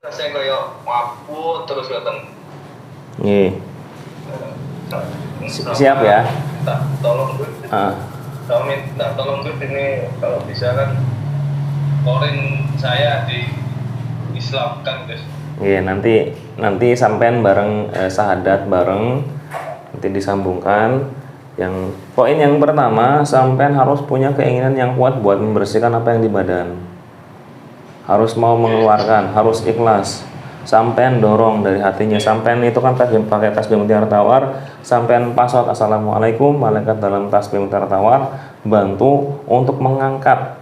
Saya koyo mabuk terus datang. Nggih. Siap ya. Tolong Gus. Kalau minta tolong Gus ini kalau bisa kan korin saya di Islamkan Gus. Iya, nanti sampean bareng sahadat bareng nanti disambungkan. Yang poin yang pertama, sampean harus punya keinginan yang kuat buat membersihkan apa yang di badan. Harus mau mengeluarkan, harus ikhlas. Sampean dorong dari hatinya. Sampean itu kan pakai tasbih mutiara tawar, sampean pasot assalamualaikum, malaikat dalam tasbih mutiara tawar bantu untuk mengangkat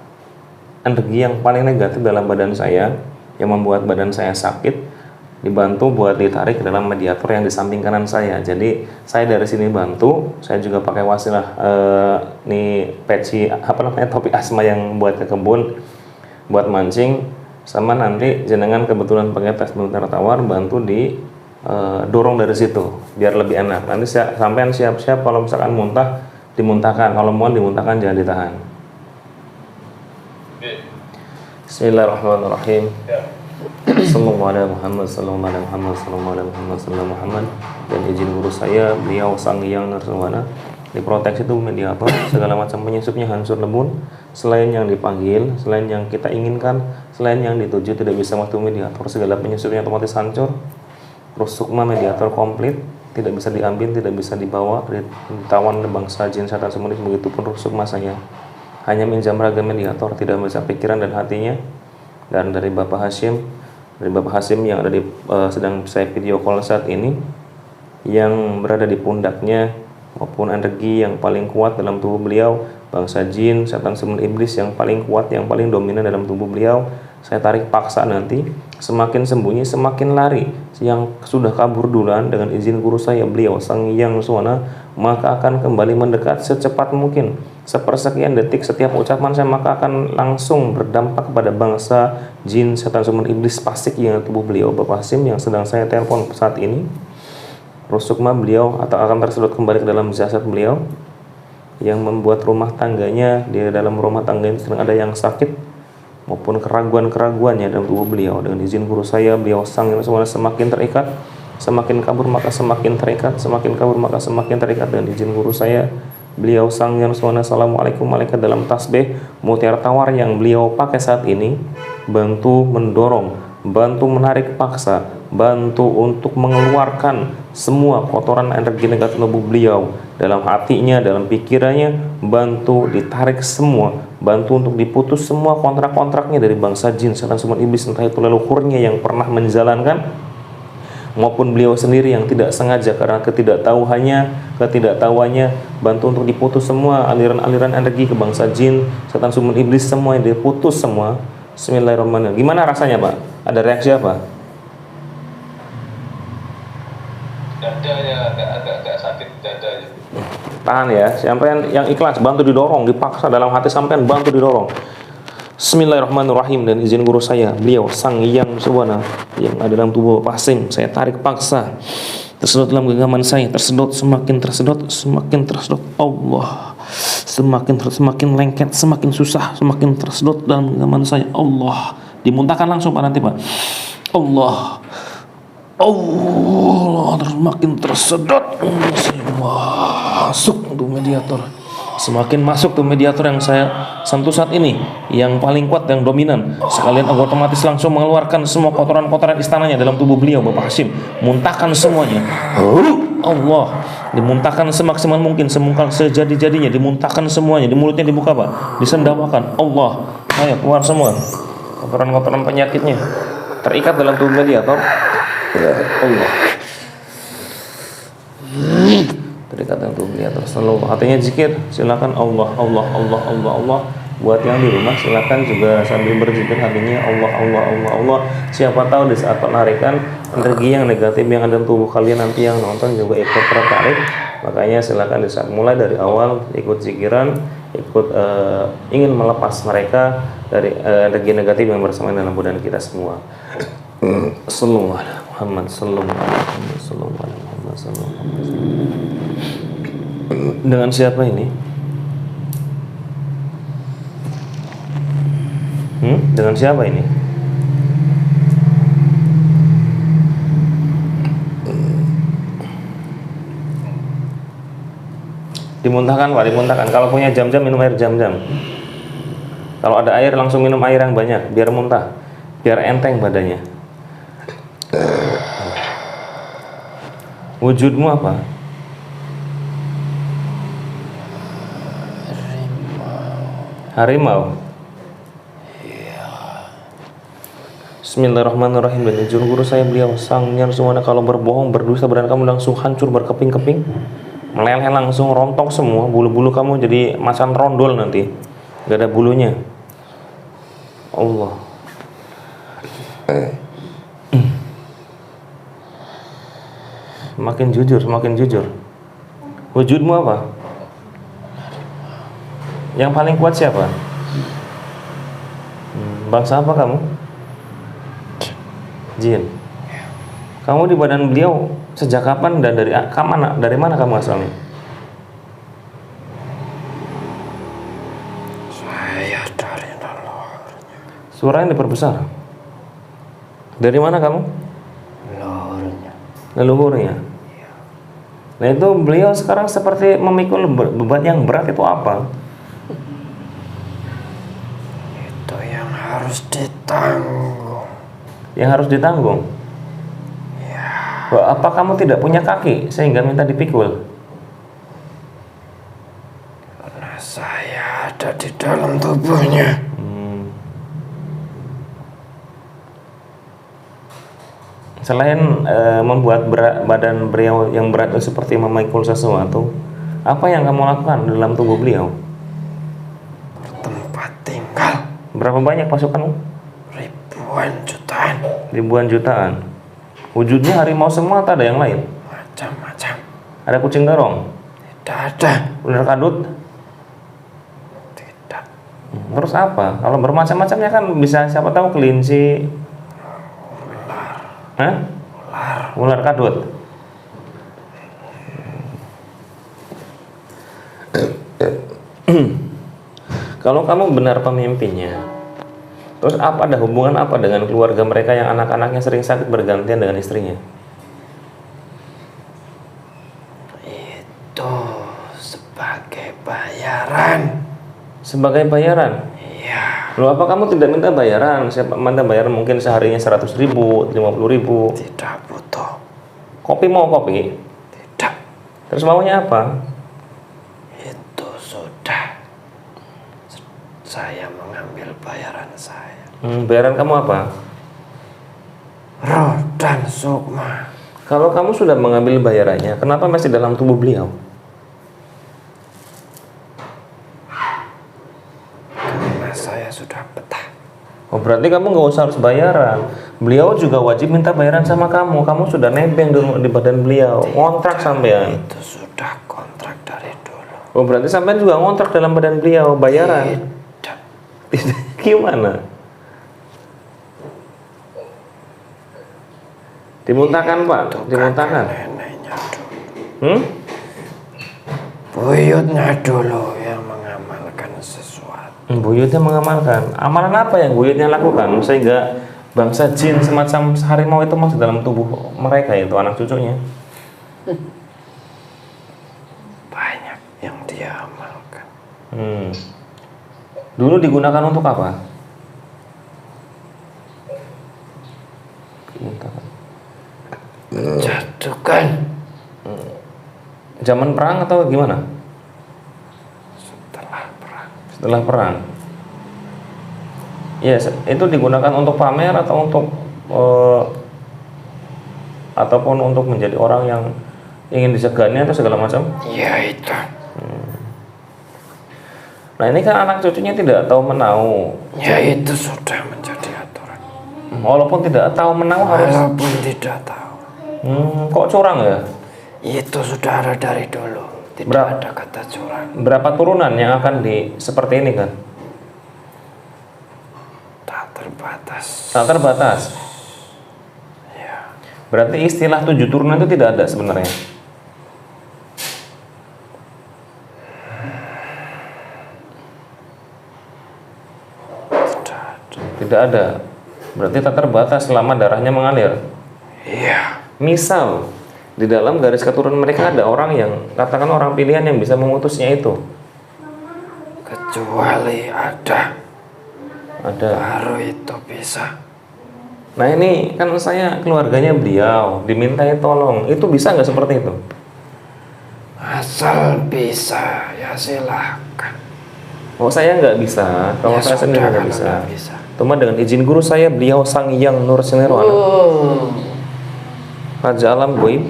energi yang paling negatif dalam badan saya yang membuat badan saya sakit, dibantu buat ditarik ke dalam mediator yang di samping kanan saya. Jadi saya dari sini bantu, saya juga pakai wasilah nih peci topi asma yang buat ke kebun, buat mancing, sama nanti jenengan kebetulan pakai tas bentar tawar bantu di dorong dari situ biar lebih enak. Nanti sampean siap-siap kalau misalkan muntah dimuntahkan, kalau mau dimuntahkan jangan ditahan. Bismillahirrahmanirrahim. Sallallahu alaihi Muhammad, sallallahu alaihi Muhammad, sallallahu alaihi Muhammad, sallallahu Muhammad. Dan izin guru saya, beliau Sang Hyang Narsarwana, diproteksi itu mediator, segala macam penyusupnya hancur lebur, selain yang dipanggil, selain yang kita inginkan, selain yang dituju tidak bisa masuk mediator, segala penyusupnya otomatis hancur. Rusukma mediator komplit, tidak bisa diambil, tidak bisa dibawa, ditawan bangsa jin setan semua. Begitu pun rusukma saya hanya minjam raga mediator, tidak bisa pikiran dan hatinya. Dan dari Bapak Hashim yang ada di sedang saya video call saat ini, yang berada di pundaknya maupun energi yang paling kuat dalam tubuh beliau, bangsa jin, setan, semen, iblis yang paling kuat, yang paling dominan dalam tubuh beliau, saya tarik paksa nanti, semakin sembunyi semakin lari. Yang sudah kabur duluan dengan izin guru saya, beliau Sang Hyang Narsarwana, maka akan kembali mendekat secepat mungkin. Sepersekian detik setiap ucapan saya maka akan langsung berdampak kepada bangsa jin, setan, semen, iblis fasik yang tubuh beliau. Bapak Hashim yang sedang saya telepon saat ini, rusukma beliau atau akan tersedot kembali ke dalam jasad beliau, yang membuat rumah tangganya, di dalam rumah tangganya sedang ada yang sakit maupun keraguan-keraguannya dalam tubuh beliau. Dengan izin guru saya, beliau Sang Hyang Narsarwana semakin terikat, semakin kabur maka semakin terikat, semakin kabur maka semakin terikat. Dengan izin guru saya, beliau Sang Hyang Narsarwana, assalamualaikum, malaikat dalam tasbih mutiara tawar yang beliau pakai saat ini bantu mendorong, bantu menarik paksa, bantu untuk mengeluarkan semua kotoran energi negatif tubuh beliau dalam hatinya, dalam pikirannya, bantu ditarik semua, bantu untuk diputus semua kontrak-kontraknya dari bangsa jin, setan, semen, iblis, entah itu leluhurnya yang pernah menjalankan maupun beliau sendiri yang tidak sengaja karena ketidaktahuannya, bantu untuk diputus semua aliran-aliran energi ke bangsa jin, setan, semen, iblis, semua yang diputus semua. Bismillahirrahmanirrahim. Gimana rasanya Pak? Ada reaksi apa? Dadanya agak sakit dada. Tahan ya, sampean yang ikhlas, bantu didorong, dipaksa dalam hati sampean, bantu didorong. Bismillahirrahmanirrahim. Dan izin guru saya, beliau Sang Hyang Narsarwana yang ada dalam tubuh Pak Hashim, saya tarik paksa, tersedot dalam genggaman saya, tersedot, semakin tersedot, semakin tersedot. Allah, semakin lengket, semakin susah, semakin tersedot dalam genggaman saya. Allah, dimuntahkan langsung Pak nanti Pak. Allah, terus makin tersedot, masuk tuh mediator, semakin masuk tuh mediator yang saya sentuh saat ini, yang paling kuat, yang dominan. Sekalian otomatis langsung mengeluarkan semua kotoran-kotoran istananya dalam tubuh beliau Bapak Hashim, muntahkan semuanya. Allah, dimuntahkan semaksimal mungkin, sejadi-jadinya, dimuntahkan semuanya, di mulutnya dibuka Pak, disendawakan. Allah, ayo keluar semua kotoran-kotoran penyakitnya, terikat dalam tubuh mediator. Allah, terikat dalam tubuh mediator. Selalu hatinya zikir, silakan Allah, Allah, Allah, Allah, Allah. Buat yang di rumah silakan juga sambil berzikir hatinya Allah, Allah, Allah, Allah. Siapa tahu di saat penarikan energi yang negatif yang ada dalam tubuh kalian, nanti yang nonton juga ikut tertarik. Makanya silakan di saat mulai dari awal ikut zikiran, ikut ingin melepas mereka dari energi negatif yang bersama dalam badan kita semua. Sallallahu alaihi Muhammad, sallallahu alaihi Muhammad, sallallahu alaihi Muhammad, sallallahu alaihi Muhammad. Dengan siapa ini? Dengan siapa ini? Dimuntahkan Pak, dimuntahkan. Kalau punya jam-jam minum air jam-jam. Kalau ada air langsung minum air yang banyak biar muntah, biar enteng badannya. Wujudmu apa? Harimau. Bismillahirrahmanirrahim. Dan izin guru saya beliau sangnya semuanya kalau berbohong berdusta badan kamu langsung hancur berkeping-keping, meleleh langsung rontok semua, bulu-bulu kamu jadi macan rondol nanti, gak ada bulunya. Allah. Makin jujur, semakin jujur. Wujudmu apa? Yang paling kuat siapa? Bangsa apa kamu? Jin. Kamu di badan beliau sejak kapan dan dari mana kamu asalnya? Saya dari leluhurnya. Suaranya diperbesar. Dari mana kamu? Leluhurnya. Leluhurnya. Nah itu beliau sekarang seperti memikul beban yang berat, itu apa? Itu yang harus ditanggung. Yang harus ditanggung? Apa kamu tidak punya kaki sehingga minta dipikul? Karena saya ada di dalam tubuhnya. Selain membuat badan beliau yang berat itu seperti memikul sesuatu, apa yang kamu lakukan dalam tubuh beliau? Tempat tinggal. Berapa banyak pasukanmu? Ribuan jutaan. Ribuan jutaan. Wujudnya harimau semua atau ada yang lain? Macam-macam. Ada kucing garong? Tidak ada. Ular kadut? Tidak. Terus apa? Kalau bermacam-macamnya kan bisa siapa tahu kelinci. Hah? Ular kadut. Kalau kamu benar pemimpinnya, terus apa, ada hubungan apa dengan keluarga mereka yang anak-anaknya sering sakit bergantian dengan istrinya? Itu sebagai bayaran. Sebagai bayaran? Iya. Loh, apa kamu tidak minta bayaran? Siapa minta bayaran mungkin seharinya 100.000, 50.000? Tidak butuh. Kopi mau kopi? Tidak. Terus maunya apa? Itu sudah. Saya mengambil bayaran saya. Bayaran kamu apa? Roh dan sukma. Kalau kamu sudah mengambil bayarannya, kenapa masih dalam tubuh beliau? Karena saya sudah betah. Oh, berarti kamu nggak usah harus bayaran. Beliau juga wajib minta bayaran sama kamu. Kamu sudah nebeng di badan beliau, ngontrak sampean. Itu sudah kontrak dari dulu. Oh, berarti sampean juga ngontrak dalam badan beliau, bayaran. Tidak. Gimana? Dimuntahkan Pak, dimuntahkan. Neneknya dulu. Hmm? Buyutnya dulu yang mengamalkan sesuatu. Buyutnya mengamalkan. Amalan apa yang buyutnya lakukan sehingga bangsa jin semacam harimau itu masuk dalam tubuh mereka, itu anak cucunya? Banyak yang dia amalkan. Dulu digunakan untuk apa? Jatuhkan. Zaman perang atau gimana? Setelah perang. Setelah perang. Ya, itu digunakan untuk pamer atau untuk ataupun untuk menjadi orang yang ingin disegani atau segala macam? Ya itu. Nah, ini kan anak cucunya tidak tahu menau. Ya itu sudah menjadi aturan. Walaupun tidak tahu menau harus. Walaupun tidak tahu. Kok curang ya? Itu sudah ada dari dulu. Tidak ada kata curang. Berapa turunan yang akan seperti ini kan? Tak terbatas. Tak terbatas. Ya. Berarti istilah 7 turunan itu tidak ada sebenarnya. Tidak ada. Berarti tak terbatas selama darahnya mengalir. Iya. Misal Di dalam garis keturunan mereka ada orang yang katakan orang pilihan yang bisa memutusnya itu. Kecuali ada Ada. baru itu bisa. Nah ini kan saya keluarganya beliau, dimintai tolong, itu bisa nggak seperti itu? Asal bisa ya silahkan. Oh saya nggak bisa, kalau Ya saya sendiri sudah, nggak kalau bisa. nggak bisa. Cuma dengan izin guru saya, beliau Sang Hyang Nurul Nirwana, Raja Alam Goib.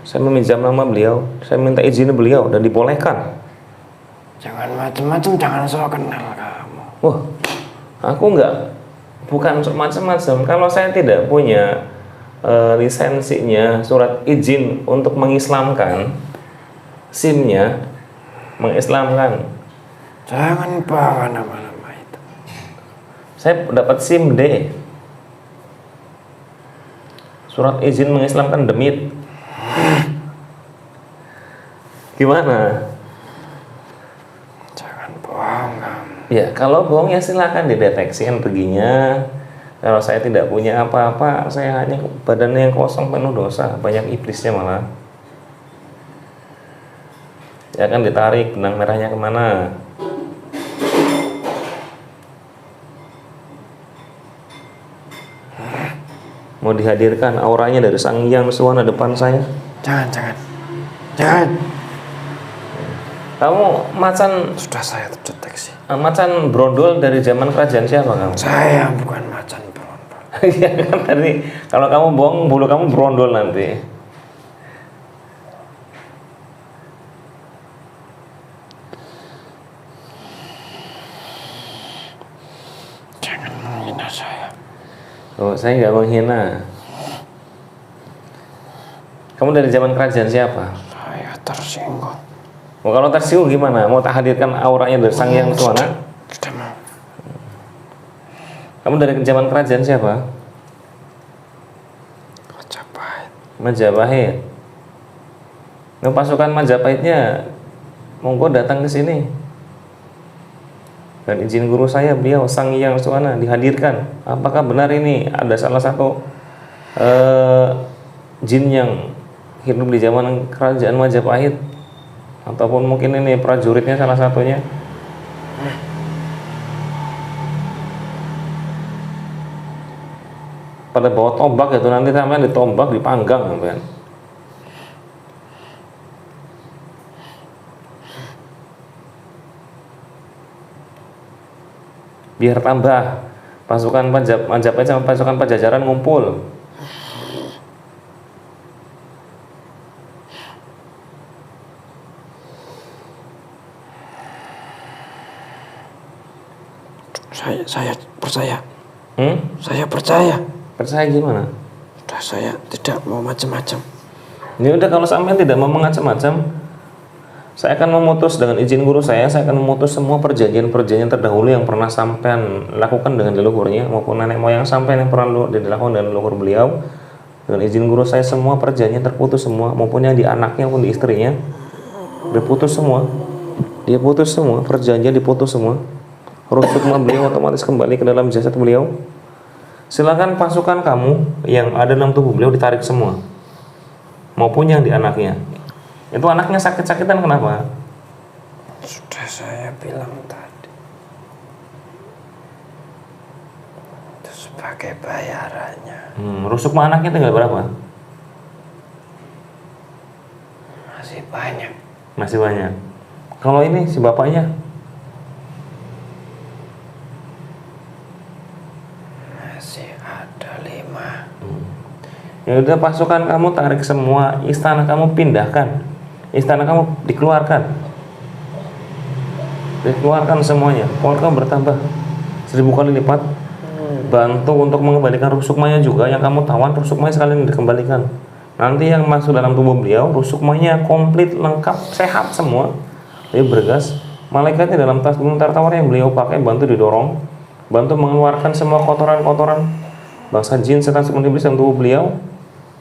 Saya meminjam nama beliau, saya minta izin beliau dan dibolehkan. Jangan macam-macam, jangan sok kenal kamu. Wah, aku nggak, bukan macam-macam. Kalau saya tidak punya lisensinya, surat izin untuk mengislamkan, SIM-nya, mengislamkan. Jangan bawa nama-nama itu. Saya dapat SIM D, surat izin mengislamkan demit. Gimana? Jangan bohong kamu. Ya, kalau bohong ya silakan dideteksi energinya. Kalau saya tidak punya apa-apa, saya hanya badannya yang kosong penuh dosa, banyak iblisnya malah. Ya kan ditarik benang merahnya kemana? Mau dihadirkan auranya dari Sang Hyang Nurul depan saya. Jangan. Kamu macan Sudah saya terdeteksi. macan brondol dari zaman kerajaan siapa kamu? Saya bukan macan berondol. Iya kan tadi kalau kamu bohong bulu kamu brondol nanti. Jangan menghina saya. Oh, saya nggak menghina. Kamu dari zaman kerajaan siapa? Saya tersinggung. Oh, kalau tersinggung gimana? Mau tak hadirkan auranya dari Sang Hyang Nurul? Sudah mau. Kamu dari zaman kerajaan siapa? Majapahit. Majapahit. Nah, pasukan Majapahitnya monggo datang ke sini. Dan izin guru saya, beliau Sang Hyang Nurul dihadirkan. Apakah benar ini ada salah satu jin yang hidup di zaman kerajaan Majapahit? Ataupun mungkin ini prajuritnya salah satunya? Pada bawa tombak itu nanti sampai ditombak, dipanggang sampean. Biar tambah pasukan Majapahit sama pasukan Pajajaran ngumpul. Saya percaya. Saya percaya. Percaya gimana? Sudah saya tidak mau macam-macam. Ini udah kalau sampean tidak mau macam-macam, saya akan memutus dengan izin guru saya akan memutus semua perjanjian-perjanjian terdahulu yang pernah sampean lakukan dengan leluhurnya maupun nenek moyang sampean yang pernah dilakukan dengan leluhur beliau. Dengan izin guru saya semua perjanjian terputus semua, maupun yang di anaknya maupun di istrinya diputus semua. Dia putus semua, perjanjian diputus semua. Ruh sukma beliau otomatis kembali ke dalam jasad beliau. Silakan pasukan kamu yang ada dalam tubuh beliau ditarik semua, maupun yang di anaknya. Itu anaknya sakit-sakitan kenapa? Sudah saya bilang tadi. Itu sebagai bayarannya. Rusukma anaknya tinggal berapa? Masih banyak. Masih banyak. Kalau ini si bapaknya? Masih ada 5. Ya udah pasukan kamu tarik semua, istana kamu pindahkan, istana kamu dikeluarkan semuanya. Power kamu bertambah 1000 kali lipat. Bantu untuk mengembalikan ruh sukmanya juga, yang kamu tawan ruh sukmanya sekalian dikembalikan. Nanti yang masuk dalam tubuh beliau ruh sukmanya komplit lengkap sehat semua. Dia bergas. Malaikatnya dalam tas gunung Tartawar yang beliau pakai bantu didorong, bantu mengeluarkan semua kotoran-kotoran bangsa jin setan seperti iblis dalam tubuh beliau.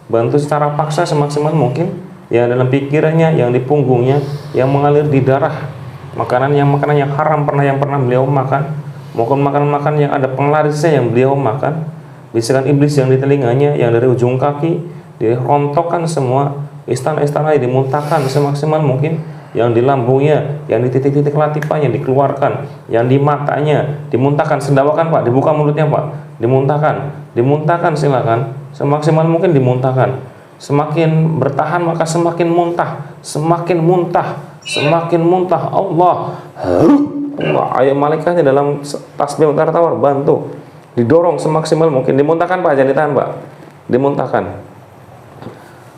Bantu secara paksa semaksimal mungkin yang dalam pikirannya, yang di punggungnya, yang mengalir di darah, makanan yang haram yang pernah beliau makan, maupun makanan-makanan yang ada penglarisnya yang beliau makan, bisikan iblis yang di telinganya, yang dari ujung kaki, dirontokkan semua, istana-istana dimuntahkan semaksimal mungkin, yang di lambungnya, yang di titik-titik latifahnya dikeluarkan, yang di matanya dimuntahkan, sendawakan Pak, dibuka mulutnya Pak, dimuntahkan silakan, semaksimal mungkin dimuntahkan. Semakin bertahan maka semakin muntah, semakin muntah. Allah, ayo malaikatnya dalam tasbih tawar bantu, didorong semaksimal mungkin, dimuntahkan Pak, jangan ditahan Pak,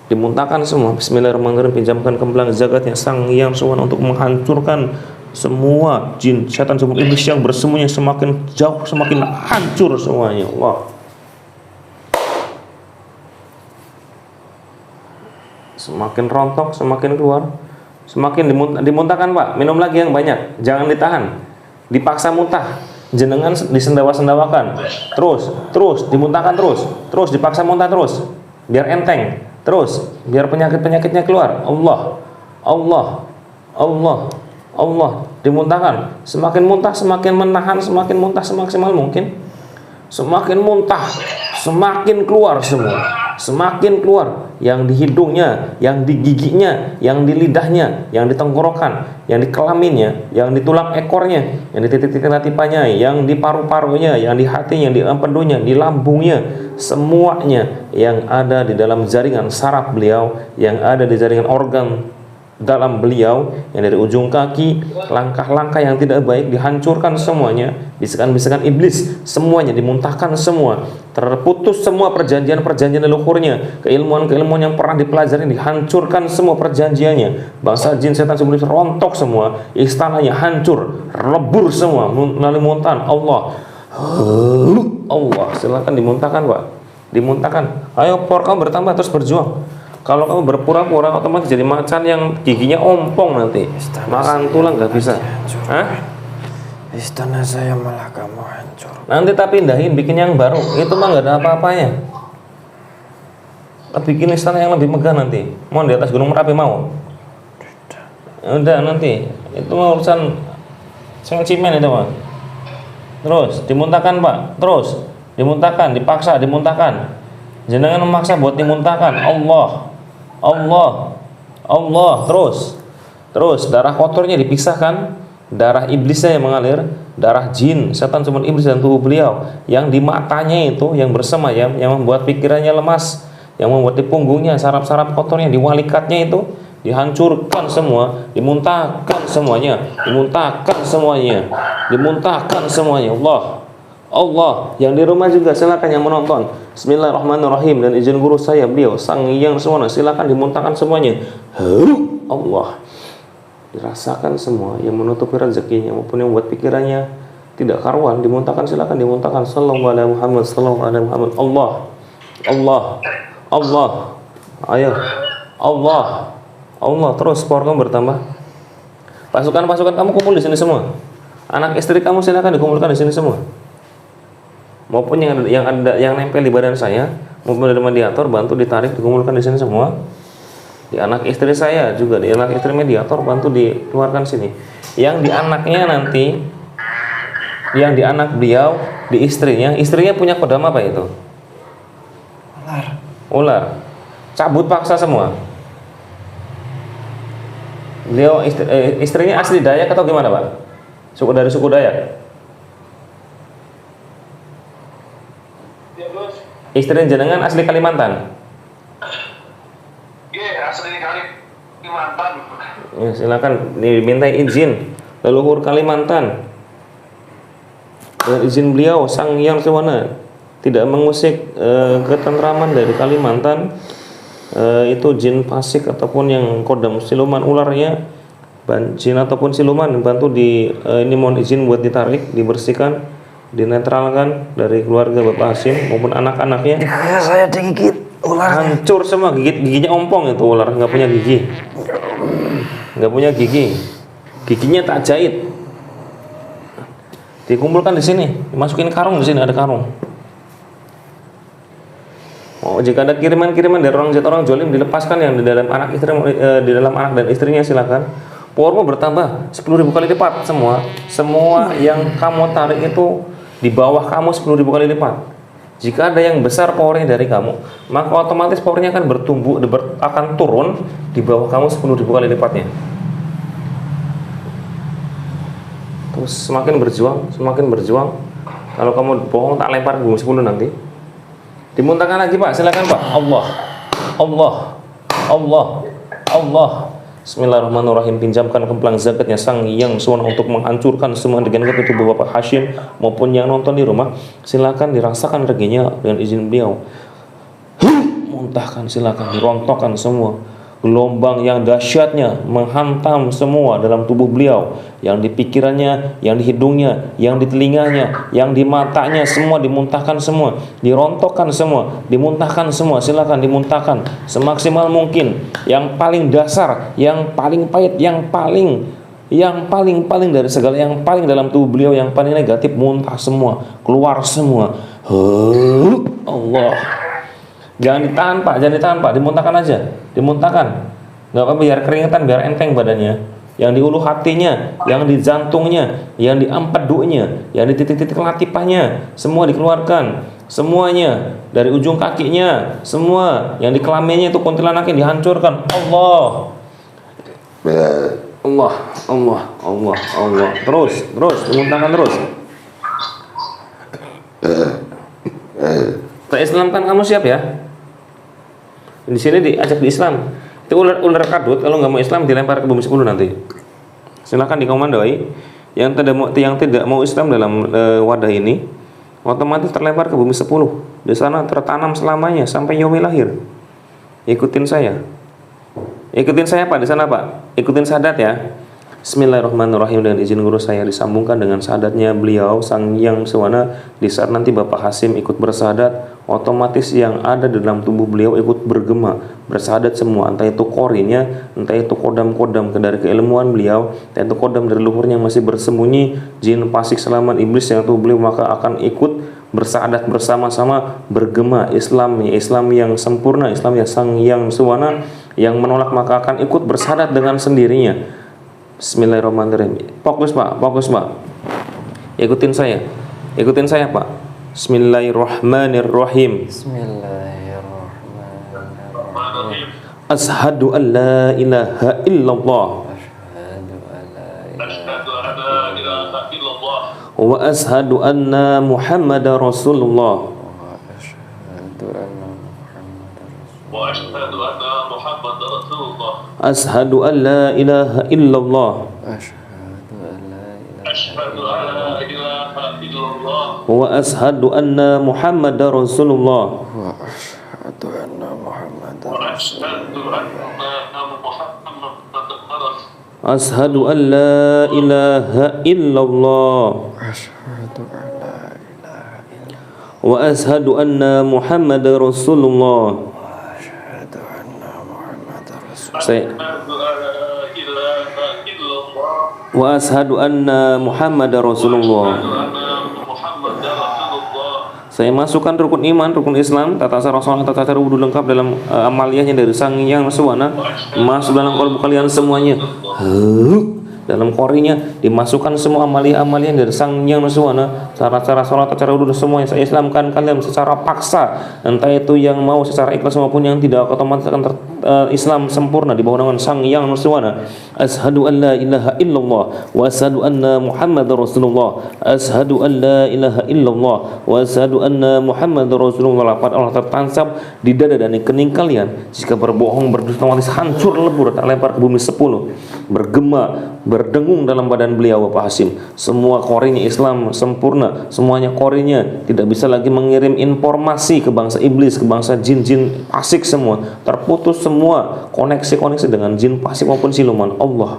dimuntahkan semua. Bismillahirrahmanirrahim. Pinjamkan kembali zakatnya Sang Hyang Subhanahu untuk menghancurkan semua jin, setan, semua iblis yang bersembunyi, semakin jauh semakin hancur semuanya. Allah, semakin rontok, semakin keluar, semakin dimuntahkan Pak. Minum lagi yang banyak, jangan ditahan, dipaksa muntah, jenengan disendawa-sendawakan, terus dimuntahkan, terus dipaksa muntah, terus biar enteng, terus biar penyakitnya keluar. Allah dimuntahkan, semakin muntah semakin menahan, semakin muntah semaksimal mungkin, semakin muntah semakin keluar semua, semakin keluar, yang di hidungnya, yang di giginya, yang di lidahnya, yang di tenggorokan, yang di kelaminnya, yang di tulang ekornya, yang di titik-titik latifahnya, yang di paru-parunya, yang di hatinya, di empedunya, di lambungnya, semuanya yang ada di dalam jaringan saraf beliau, yang ada di jaringan organ dalam beliau, yang dari ujung kaki, langkah-langkah yang tidak baik dihancurkan semuanya, bisikan-bisikan iblis semuanya dimuntahkan semua, terputus semua perjanjian-perjanjian leluhurnya, keilmuan-keilmuan yang pernah dipelajari dihancurkan semua perjanjiannya, bangsa jin setan sebelum rontok semua, istananya hancur, lebur semua melalui muntahan. Allah, silakan dimuntahkan Pak, dimuntahkan. Ayo por kamu bertambah, terus berjuang. Kalau kamu berpura-pura otomatis jadi macan yang giginya ompong nanti, makan tulang nggak bisa. Hah? Istana saya malah kamu hancur. Nanti tak pindahin, bikin yang baru. Itu mah nggak ada apa-apanya. Bikin istana yang lebih megah nanti. Mau di atas Gunung Merapi mau? Udah nanti. Itu mah urusan cimen itu mah. Terus dimuntahkan Pak. Terus dimuntahkan, dipaksa dimuntahkan. Jangan memaksa buat dimuntahkan. Allah, terus darah kotornya dipisahkan, darah iblisnya yang mengalir, darah jin, setan, semua iblis dan tubuh beliau, yang di matanya itu yang bersemayam, yang membuat pikirannya lemas, yang membuat di punggungnya saraf-saraf kotornya, di walikatnya itu dihancurkan semua, dimuntahkan semuanya. Allah, yang di rumah juga silakan yang menonton. Bismillahirrahmanirrahim, dan izin guru saya beliau Sang Hyang Subhanahu, silakan dimuntahkan semuanya. Allah, dirasakan semua yang menutupi rezekinya maupun yang membuat pikirannya tidak karuan, dimuntahkan, silakan dimuntahkan. Sallallahu alaihi Muhammad, sallallahu alaihi Muhammad. Allah, ayo Allah, terus power kamu bertambah. Pasukan kamu kumpul di sini semua. Anak istri kamu silakan dikumpulkan di sini semua. Maupun yang nempel di badan saya, maupun dari mediator, bantu ditarik, dikumpulkan di sini semua. Di anak istri saya juga, di anak istri mediator, bantu dikeluarkan sini. Yang di anaknya nanti, yang di anak beliau, di istrinya punya kodam apa itu? Ular. Cabut paksa semua. Beliau istrinya asli Dayak atau gimana Pak? Dari suku Dayak. Istri jenengan asli Kalimantan? Iya, asli Kalimantan. Ya, silakan dimintai izin leluhur Kalimantan. Dengan izin beliau Sang Hyang Subhanahu tidak mengusik ketentraman dari Kalimantan, itu jin fasik ataupun yang kodam siluman ularnya, jin ataupun siluman, bantu ini mohon izin buat ditarik, dibersihkan, dinetralkan dari keluarga Bapak Hasim maupun anak-anaknya. Kayak saya digigit ular. Hancur semua, giginya ompong itu ular, nggak punya gigi, giginya tak jahit. Dikumpulkan di sini, dimasukin karung, di sini ada karung. Oh, jika ada kiriman-kiriman dari orang jahat, orang jolim, dilepaskan yang di dalam anak istri, di dalam anak dan istrinya silakan. Powermu bertambah 10.000 kali lipat semua yang kamu tarik itu di bawah kamu 10.000 kali lipat. Jika ada yang besar powernya dari kamu, maka otomatis powernya akan bertumbuh, akan turun di bawah kamu 10.000 kali lipatnya. Terus semakin berjuang. Kalau kamu bohong, tak lempar ke bumi 10 nanti. Dimuntahkan lagi Pak, silakan Pak. Allah. Bismillahirrahmanirrahim. Pinjamkan kemplang zakatnya Sang Yang Suwana untuk menghancurkan semua dengan tubuh Bapak Hashim maupun yang nonton di rumah. Silakan dirasakan reginya dengan izin beliau. Muntahkan, silakan dirontokkan semua. Gelombang yang dahsyatnya menghantam semua dalam tubuh beliau, yang di pikirannya, yang di hidungnya, yang di telinganya, yang di matanya, semua dimuntahkan semua, dirontokkan semua, dimuntahkan semua. Silakan dimuntahkan semaksimal mungkin. Yang paling dasar, yang paling pahit, yang paling dari segala, yang paling dalam tubuh beliau, yang paling negatif, muntah semua, keluar semua. Allah. Jangan ditahan Pak, dimuntahkan aja, dimuntahkan. Nggak apa-apa, biar keringetan, biar enteng badannya. Yang di ulu hatinya, yang di jantungnya, yang di empedunya, yang di titik-titik latifahnya, semua dikeluarkan, semuanya dari ujung kakinya, semua yang di kelaminnya itu kuntilanaknya dihancurkan. Allah. Terus, dimuntahkan terus. Tak Islamkan kamu siap ya? Di sini diajak di Islam. Itu ular kadut, kalau nggak mau Islam dilempar ke bumi 10 nanti. Silakan dikomandoi. Yang tidak mau Islam dalam wadah ini, otomatis terlempar ke bumi 10. Di sana tertanam selamanya sampai yaumil lahir. Ikutin saya Pak di sana Pak. Ikutin sadat ya. Bismillahirrahmanirrahim. Dengan izin guru saya disambungkan dengan sahadatnya beliau Sang Yang Suwana. Di saat nanti Bapak Hashim ikut bersahadat, otomatis yang ada di dalam tubuh beliau ikut bergema, bersahadat semua. Entah itu korinya, entah itu kodam-kodam dari keilmuan beliau, entah itu kodam dari luhurnya yang masih bersembunyi, jin fasik selamat iblis yang tubuh beliau, maka akan ikut bersahadat bersama-sama, bergema. Islam yang sempurna, Islam yang Sang Yang Suwana yang menolak, maka akan ikut bersahadat dengan sendirinya. Bismillahirrahmanirrahim. Fokus Pak. Ikutin saya Pak. Bismillahirrahmanirrahim. Ashhadu an la ilaha illallah wa ashhadu anna Muhammadar Rasulullah. Ashhadu an la ilaha illallah wa ashhadu anna Muhammadar Rasulullah. Ashhadu an la ilaha illallah wa ashhadu anna Muhammadar Rasulullah. Wa ashhadu anna Muhammadar Rasulullah. Saya masukkan rukun iman, rukun Islam, tata cara salat, tata cara wudu lengkap dalam amaliyahnya dari Sang Yang Suwana, masuk dalam kalbu kalian semuanya. Dalam korinya dimasukkan semua amaliyah-amaliyah dari Sang Yang Suwana, cara-cara salat, cara wudu, semuanya saya Islamkan kalian secara paksa. Entah itu yang mau secara ikhlas maupun yang tidak, otomatis akan Islam sempurna di bawah naungan Sang Yang Suwana. Ashhadu an la ilaha illallah wa ashhadu anna Muhammadar Rasulullah. Ashhadu an la ilaha illallah wa ashhadu anna Muhammadar Rasulullah. Lafaz Allah tertancap di dada dan di kening kalian. Jika berbohong, berdusta, otomatis hancur lebur, tak lempar ke bumi 10. Bergema, berdengung dalam badan beliau Bapak Hashim. Semua korinya Islam sempurna, semuanya korinya tidak bisa lagi mengirim informasi ke bangsa iblis, ke bangsa jin-jin fasik, semua terputus, semua koneksi dengan jin fasik maupun siluman Allah.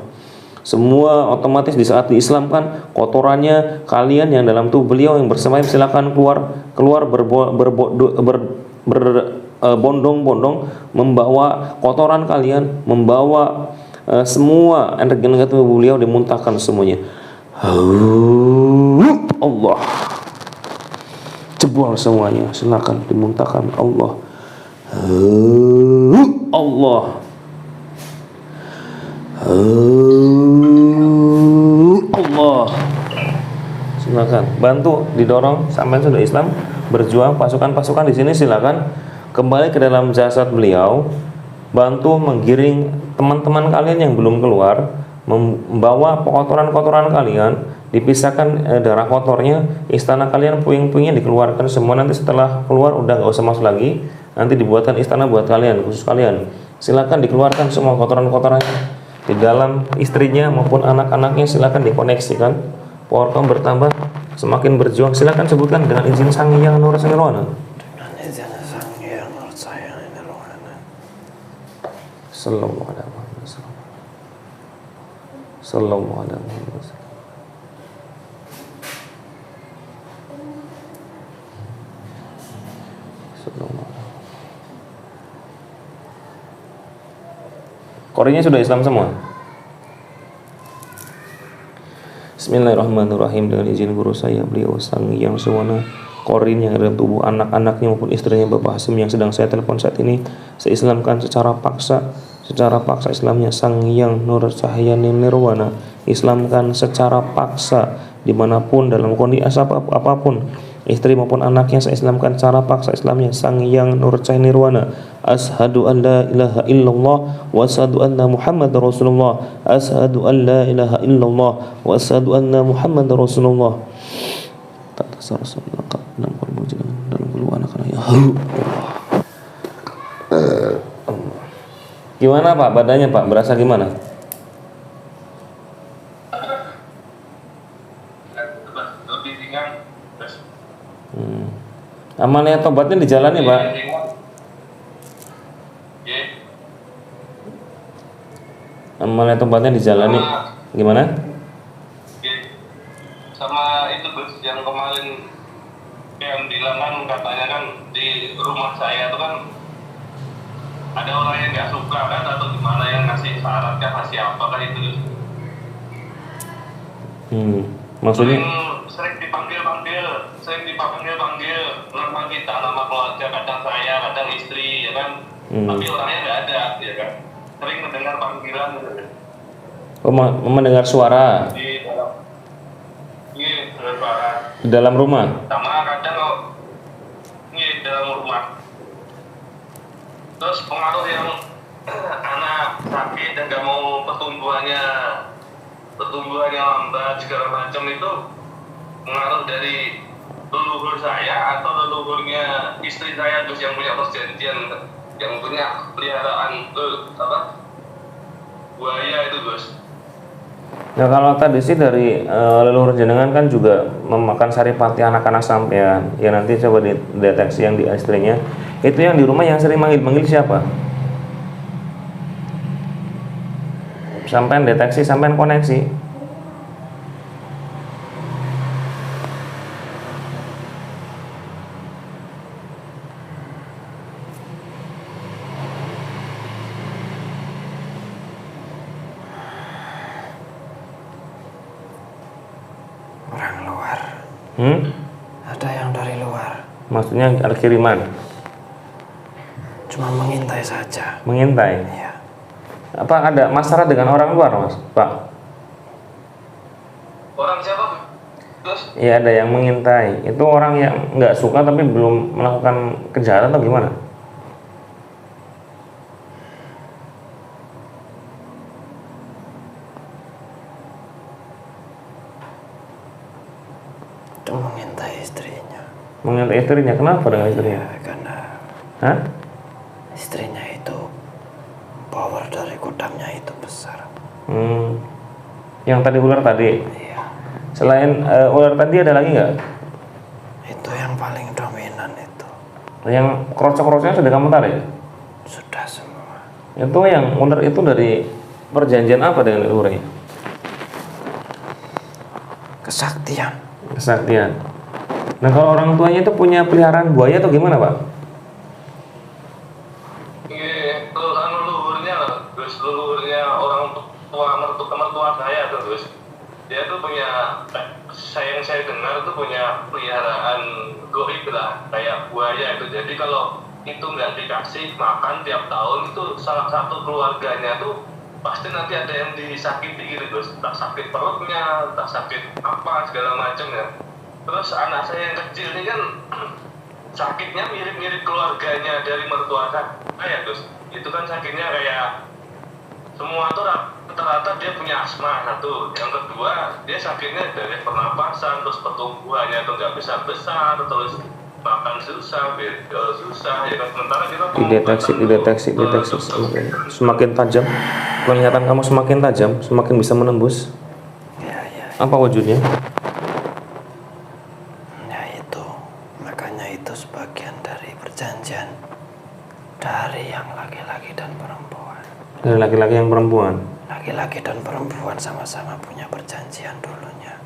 Semua otomatis di saat diislamkan, kotorannya kalian yang dalam tubuh beliau yang bersemayam silakan keluar berbondong-bondong, membawa kotoran kalian, membawa semua energi negatif tubuh beliau, dimuntahkan semuanya. Allah, jebol semuanya, silakan dimuntahkan. Allah, silakan bantu didorong sampai sudah Islam. berjuang pasukan-pasukan di sini, silakan kembali ke dalam jasad beliau, bantu menggiring teman-teman kalian yang belum keluar, membawa kotoran-kotoran kalian, dipisahkan darah kotornya, istana kalian puing-puingnya dikeluarkan semua. Nanti setelah keluar udah nggak usah masuk lagi, nanti dibuatkan istana buat kalian, khusus kalian. Silakan dikeluarkan semua kotoran-kotorannya. Di dalam istrinya maupun anak-anaknya silakan dikoneksikan. Power kaum bertambah, semakin berjuang. Silakan sebutkan dengan izin Sang Hyang Nurut Nirwana. Dengan izin Sang Hyang Nurut Nirwana. Sallallahu alaihi wasallam. Sallallahu alaihi wasallam. Korinnya sudah Islam semua. Bismillahirrahmanirrahim. Dengan izin guru saya, beliau Sang Hyang Sewana, Korin yang ada dalam tubuh anak-anaknya maupun istrinya Bapak Hasim yang sedang saya telepon saat ini, saya Islamkan secara paksa. Secara paksa Islamnya Sang Hyang Nur Cahaya Nirwana, Islamkan secara paksa dimanapun dalam kondisi apapun, istri maupun anaknya saya Islamkan secara paksa Islamnya Sang Hyang Nur Cahaya Nirwana. Ashadu an la ilaha illallah wa ashadu anna Muhammad Rasulullah. Ashadu an la ilaha illallah wa ashadu anna Muhammad Rasulullah. Tak tasar Rasulullah dalam kalbu dalam kalbu anak-anak ya Allah. Gimana Pak badannya Pak, berasa gimana? Lebih ringan. Amalnya tobatnya dijalani Pak. Amalnya tobatnya dijalani. Gimana? Sama itu Gus, yang kemarin yang bilang kan katanya kan di rumah saya itu kan ada orang yang nggak suka kan atau gimana yang ngasih syarat kan kasih apa kan itu. Maksudnya? Sering dipanggil nama kita, nama keluarga, kadang saya, kadang istri, ya kan. Tapi orangnya nggak ada, ya kan. Sering mendengar panggilan gitu. Oh, mendengar suara Di suara. di dalam rumah. Sama kadang kalau di dalam rumah. Terus pengaruh yang anak sakit dan gak mau pertumbuhannya lambat segala macam itu pengaruh dari leluhur saya atau leluhurnya istri saya Gus yang punya perjanjian, yang punya peliharaan buaya itu Gus. Nah kalau tadi sih dari leluhur jenengan kan juga memakan saripati anak-anak sampean. Ya nanti coba dideteksi yang di istrinya. Itu yang di rumah yang sering manggil siapa? Sampean deteksi, sampean koneksi. Orang luar. Ada yang dari luar. Maksudnya ada kiriman? Cuma mengintai saja. Mengintai? Iya. Apa ada masalah dengan orang luar Mas, Pak? Orang siapa? Terus? Iya ada yang mengintai. Itu orang yang nggak suka tapi belum melakukan kejahatan atau gimana? Itu mengintai istrinya. Mengintai istrinya, kenapa dengan istrinya? Ya, karena Hah? istrinya itu power dari kudamnya itu besar. Yang tadi ular tadi? Iya. Selain ular tadi ada lagi nggak? Itu yang paling dominan itu. Yang krocok-krocoknya sudah kamu tarik? Sudah semua. Itu yang ular itu dari perjanjian apa dengan ularnya? Kesaktian. Kesaktian. Nah kalau orang tuanya itu punya peliharaan buaya atau gimana Pak? Iya, leluhurnya orang mertua saya tuh Gus. Dia tuh punya, yang saya dengar tuh punya peliharaan goib lah, kayak buaya itu. Jadi kalau itu nggak dikasih makan tiap tahun itu salah satu keluarganya tuh pasti nanti ada yang disakiti gitu Gus. Tak sakit perutnya, tak sakit apa segala macam ya. Terus anak saya yang kecil ini kan sakitnya mirip-mirip keluarganya dari mertua saya, Gus. Itu kan sakitnya kayak semua tuh rata-rata dia punya asma satu. Yang kedua, dia sakitnya dari pernapasan, terus pertumbuhannya tuh nggak besar, terus makan susah, susah. Ya kan sementara kita Dideteksi semakin tajam. Penglihatan kamu semakin tajam, semakin bisa menembus. Ya. Apa wujudnya? Ya itu, makanya itu sebagian dari perjanjian dari yang laki-laki dan perempuan. Dari laki-laki yang perempuan. Laki-laki dan perempuan sama-sama punya perjanjian dulunya.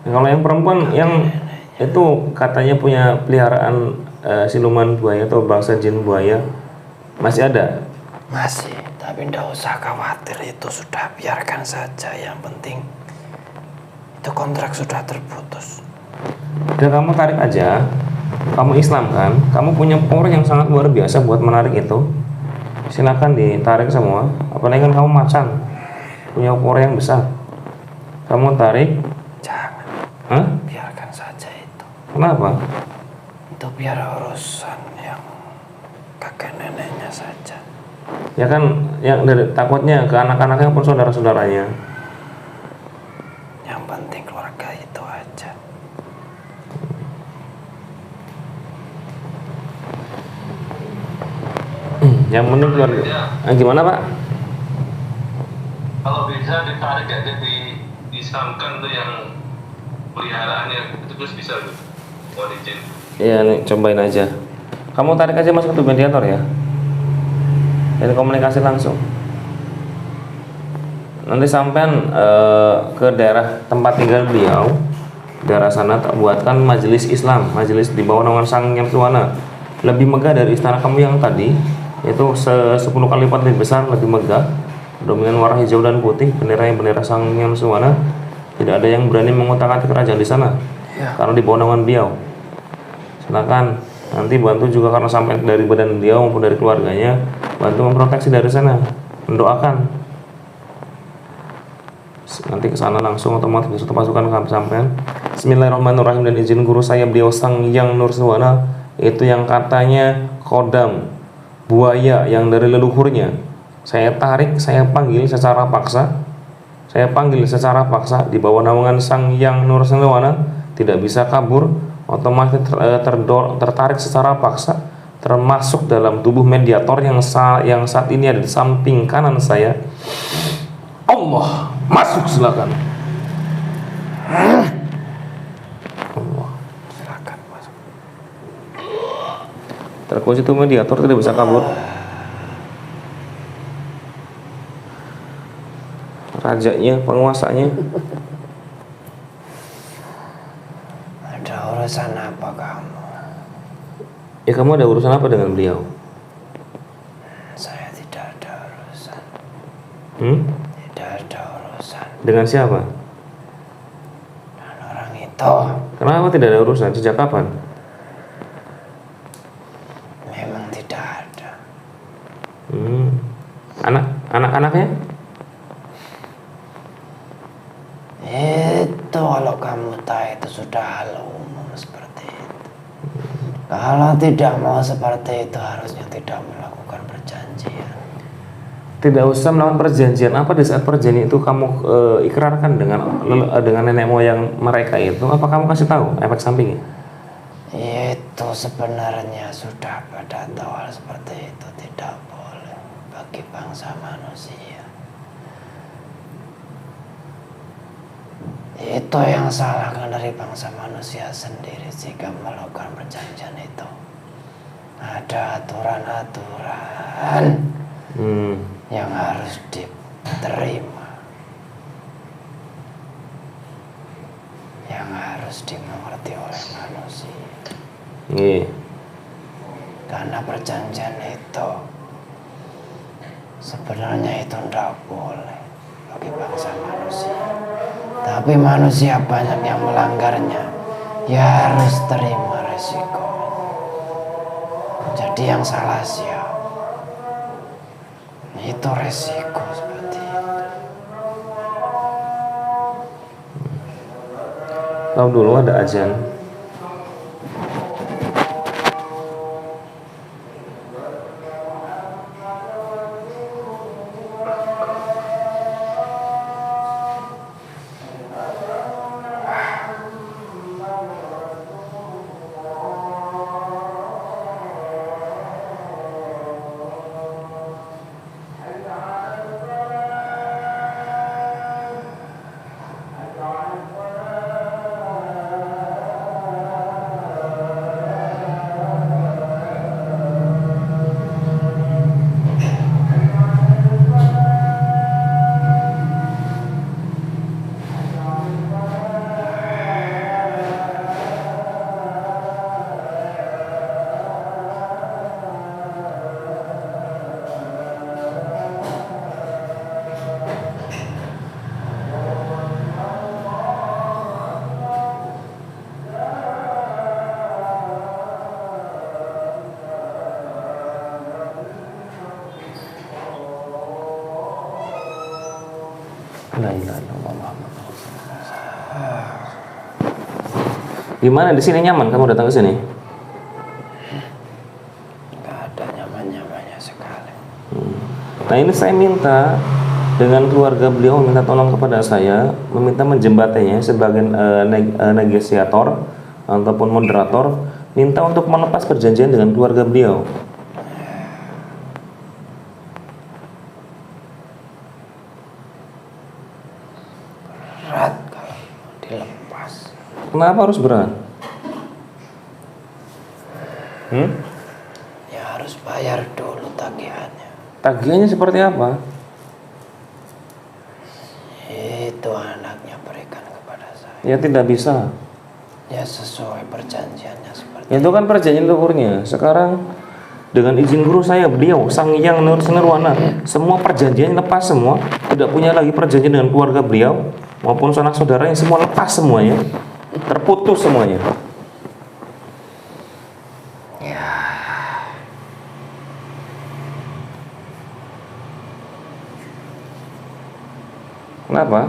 Nah, kalau yang perempuan yang itu katanya punya peliharaan siluman buaya atau bangsa jin buaya, masih ada? Masih, tapi ndak usah khawatir, itu sudah biarkan saja. Yang penting itu kontrak sudah terputus. Udah kamu tarik aja. Kamu Islam kan? Kamu punya power yang sangat luar biasa buat menarik itu. Silakan ditarik semua. Apalagi kan kamu macan, punya power yang besar. Kamu tarik. Jangan. Hah? Biarkan saja itu. Kenapa? Itu biar urusan yang kakek neneknya saja. Ya kan, yang dari takutnya ke anak-anaknya pun saudara-saudaranya. Yang penting keluarga itu aja. Yang penting keluarga. Gimana Pak? Kalau bisa ditarik aja disamkan tuh yang peliharaannya itu terus bisa tuh. Mau izin. Iya nih, cobain aja. Kamu tarik aja masuk ke mediator ya. Dan komunikasi langsung. Nanti sampean ke daerah tempat tinggal beliau, daerah sana tak buatkan majelis Islam, majelis di bawah naungan Sang Hyang Tuwana. Lebih megah dari istana kamu yang tadi, itu 10 kali lipat lebih besar, lebih megah. Dominan warna hijau dan putih, bendera Sang Hyang Tuwana. Tidak ada yang berani mengutak-atik kerajaan di sana, karena di bawah naungan beliau. Silakan nanti bantu juga karena sampai dari badan beliau maupun dari keluarganya, bantu memproteksi dari sana, mendoakan. Nanti ke sana langsung otomatis bisa pasukan kami sampean. Bismillahirrahmanirrahim, dan izin guru saya beliau Sang Hyang Nursuwana, itu yang katanya kodam buaya yang dari leluhurnya. Saya tarik, saya panggil secara paksa. Di bawah naungan Sang Hyang Nursuwana, tidak bisa kabur, otomatis tertarik secara paksa, termasuk dalam tubuh mediator yang saat ini ada di samping kanan saya. Allah, masuk silakan. Allah, Silakan masuk. terkunci tubuh mediator, tidak bisa kabur. Rajanya, penguasanya. Ada urusan apa kamu? Ya kamu ada urusan apa dengan beliau? Saya tidak ada urusan. Tidak ada urusan Dengan siapa? dengan orang itu. Kenapa tidak ada urusan? Sejak kapan? Memang tidak ada. Anak-anaknya? Itu kalau kamu tahu itu sudah hal umum seperti itu. Kalau tidak mau seperti itu harusnya tidak melakukan perjanjian. Tidak usah melakukan perjanjian. Apa di saat perjanjian itu kamu ikrarkan dengan nenek moyang mereka itu? Apa kamu kasih tahu efek sampingnya? Itu sebenarnya sudah pada tahu hal seperti itu tidak boleh bagi bangsa manusia. Itu yang salah kan dari bangsa manusia sendiri jika melakukan perjanjian itu. Ada aturan-aturan yang harus diterima, yang harus dimengerti oleh manusia. Karena perjanjian itu sebenarnya itu tidak boleh bagi bangsa manusia. Tapi manusia banyak yang melanggarnya, ya harus terima resiko. Jadi yang salah siapa? Itu resiko seperti itu. Tahu dulu ada azan. La ilaha illallah Muhammad Rasulullah. Gimana di sini nyaman kamu datang ke sini? Nggak ada nyaman-nyamannya sekali. Nah ini saya minta dengan keluarga beliau minta tolong kepada saya, meminta menjembatanya sebagai negosiator ataupun moderator, minta untuk melepas perjanjian dengan keluarga beliau. Berat kalau dilepas. Kenapa harus berat? Ya harus bayar dulu tagihannya. Tagihannya seperti apa? Itu anaknya berikan kepada saya. Ya tidak bisa. Ya sesuai perjanjiannya seperti Itu kan perjanjian leluhurnya. Sekarang dengan izin guru saya, beliau Sang Hyang Nirwana, semua perjanjian lepas semua, tidak punya lagi perjanjian dengan keluarga beliau maupun sanak saudaranya, semua lepas semuanya, terputus semuanya. ya. Kenapa?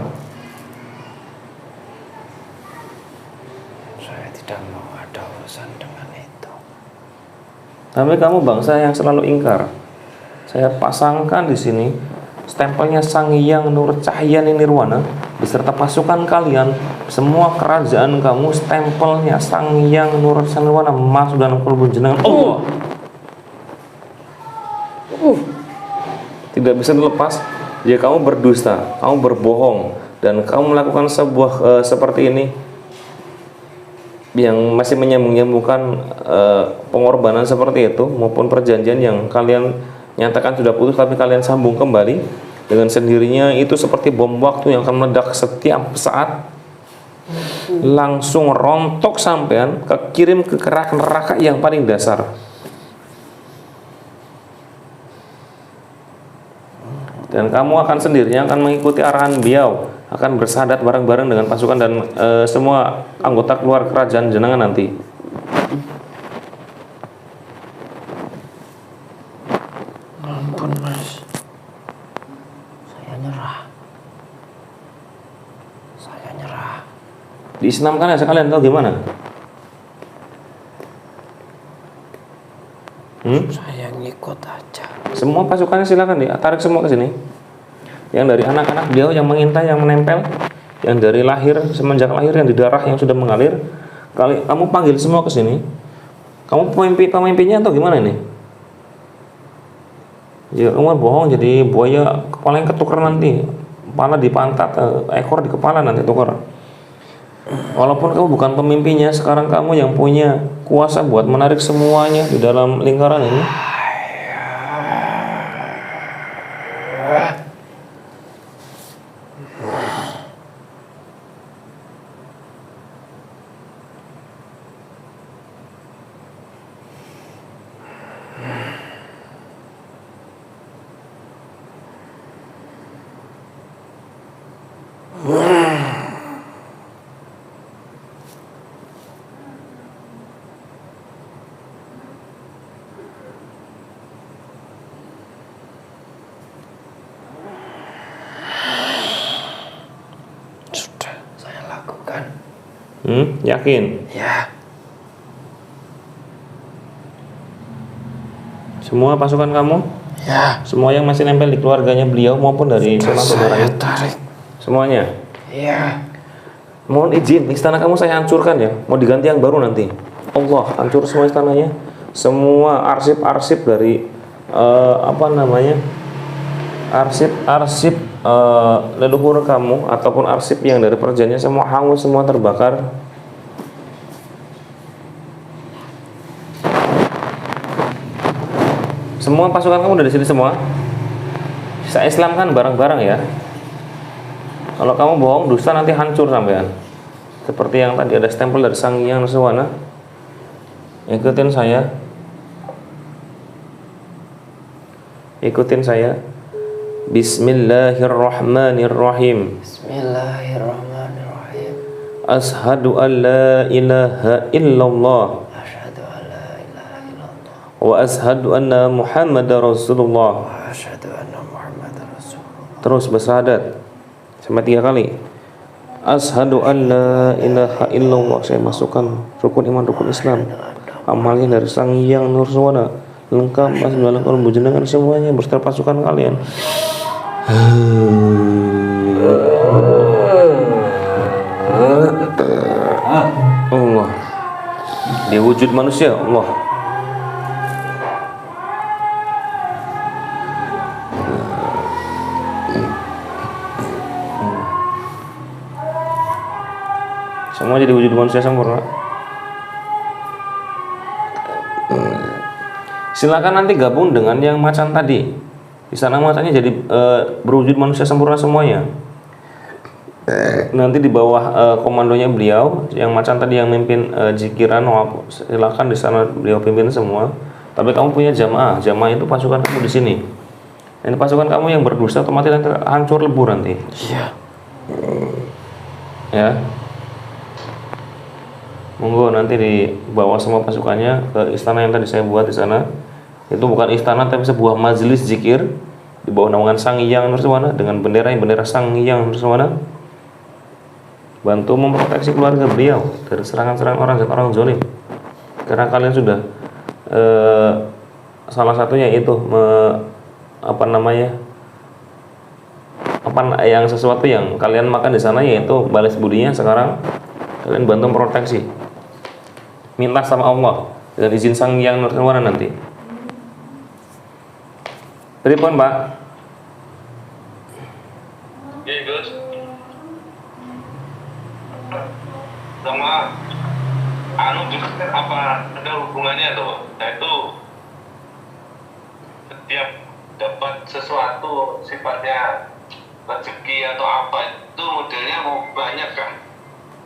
Saya tidak mau ada urusan dengan itu. Tapi kamu bangsa yang selalu ingkar. Saya pasangkan di sini stempelnya Sang Hyang Nur Cahyani Nirwana beserta pasukan kalian, semua kerajaan kamu, stempelnya Sang Hyang Nur Cahyani Nirwana masuk dalam kalbu jenengan Allah. Tidak bisa dilepas jika kamu berdusta, kamu berbohong, dan kamu melakukan sebuah seperti ini yang masih menyambung-nyambungkan pengorbanan seperti itu maupun perjanjian yang kalian nyatakan sudah putus tapi kalian sambung kembali dengan sendirinya, itu seperti bom waktu yang akan meledak setiap saat, langsung rontok sampean kirim ke neraka yang paling dasar. Dan kamu akan sendirinya akan mengikuti arahan beliau, akan bersahadat bareng-bareng dengan pasukan dan semua anggota keluar kerajaan jenengan nanti. Ampun mas, saya nyerah. Saya nyerah. Diislamkan ya sekalian, tahu gimana? Saya ngikut aja. Semua pasukannya silakan ditarik semua ke sini. Yang dari anak-anak beliau yang mengintai, yang menempel, yang dari lahir, semenjak lahir yang di darah yang sudah mengalir, kamu panggil semua ke sini. Kamu pemimpinnya atau gimana ini? Ya kamu bohong jadi buaya, kepala yang ketukar nanti, kepala di pantat, ekor di kepala nanti tukar. Walaupun kamu bukan pemimpinnya, sekarang kamu yang punya kuasa buat menarik semuanya di dalam lingkaran ini. Sudah saya lakukan. Yakin? Ya. Semua pasukan kamu? Ya. Semua yang masih nempel di keluarganya beliau maupun dari Sudah saudara saya saudaranya? tarik. Semuanya? Ya. Mohon izin, istana kamu saya hancurkan ya. Mau diganti yang baru nanti. Allah, hancur semua istananya. Semua arsip-arsip dari arsip-arsip leluhur kamu ataupun arsip yang dari perjanjian semua hangus, semua terbakar. Semua pasukan kamu dari sini semua. Saya islamkan bareng-bareng ya. Kalau kamu bohong, dusta, nanti hancur sampean. Seperti yang tadi ada stempel dari Sang Hyang Nirwana. Ikutin saya. Ikutin saya. Bismillahirrahmanirrahim. Bismillahirrahmanirrahim. Ashhadu an la ilaha illallah Asyhadu an la ilaha illallah. wa ashhadu anna Muhammadar Rasulullah. Wa asyhadu anna Muhammadar Rasulullah. Terus bersyahadat. sampai 3 kali. Asyhadu an la ilaha illallah, saya masukkan rukun iman rukun Islam. Amalnya dari Sang Hyang Nursuwana, lengkap mas dalam kolom jenengan semuanya berserta pasukan kalian. Allah, dia wujud manusia Allah. Semua jadi wujud manusia sempurna. Silakan nanti gabung dengan yang macan tadi. Di sana macannya jadi berwujud manusia sempurna semuanya. Nanti di bawah komandonya beliau, yang macan tadi yang mimpin zikiran, silakan di sana beliau pimpin semua. Tapi kamu punya jamaah itu pasukan kamu di sini. Ini pasukan kamu yang berdosa otomatis nanti hancur lebur nanti. Iya. Ya. Monggo nanti dibawa semua pasukannya ke istana yang tadi saya buat di sana. Itu bukan istana tapi sebuah majelis zikir di bawah naungan Sang Hyang Nursuwana dengan bendera Sang Hyang Nursuwana. Bantu memproteksi keluarga beliau dari serangan-serangan orang zalim. Karena kalian sudah salah satunya itu yang sesuatu yang kalian makan di sana yaitu balas budinya sekarang kalian bantu proteksi. Minta sama Allah dengan izin Sang Hyang Nursuwana nanti. Pripun, Pak? Iya, Gus. Sama juga apa ada hubungannya tuh? Nah itu setiap dapat sesuatu sifatnya rezeki atau apa itu modelnya mau banyak kan?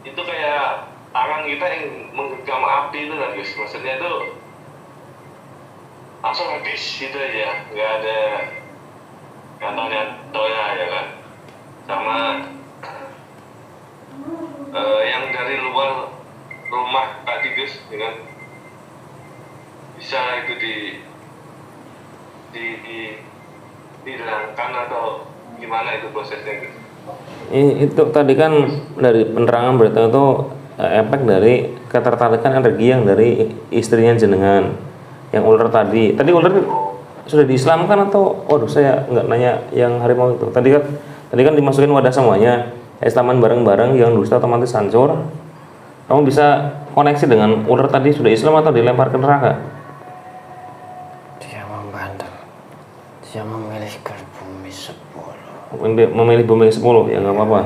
Itu kayak tangan kita yang menggenggam api itu kan, Gus. Maksudnya itu langsung habis gitu aja, nggak ada katanya toya ya kan. Sama yang dari luar rumah tadi, Gus, dengan bisa itu dihilangkan atau gimana itu prosesnya, Gus? Itu tadi kan dari penerangan berita itu efek dari ketertarikan energi yang dari istrinya jenengan yang ular tadi ular sudah diislamkan atau saya nggak nanya yang harimau itu tadi kan dimasukin wadah semuanya islaman bareng-bareng yang dusta otomatis hancur. Kamu bisa koneksi dengan ular tadi sudah Islam atau dilempar ke neraka? Dia membandel. Dia memilih ke bumi 10. Memilih bumi 10 ya nggak apa-apa.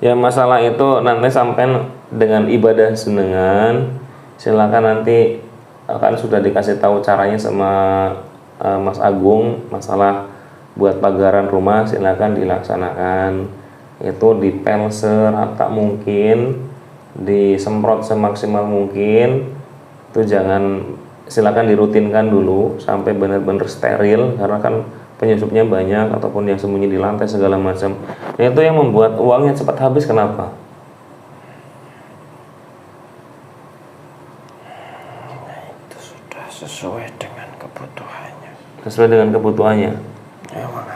Ya masalah itu nanti sampai dengan ibadah senengan, silakan nanti akan sudah dikasih tahu caranya sama Mas Agung. Masalah buat pagaran rumah silakan dilaksanakan. Itu dipel serata mungkin, disemprot semaksimal mungkin. Itu silakan dirutinkan dulu sampai benar-benar steril karena kan penyusupnya banyak ataupun yang sembunyi di lantai segala macam. Itu yang membuat uangnya cepat habis. Kenapa? Itu sudah sesuai dengan kebutuhannya. Sesuai dengan kebutuhannya. Memang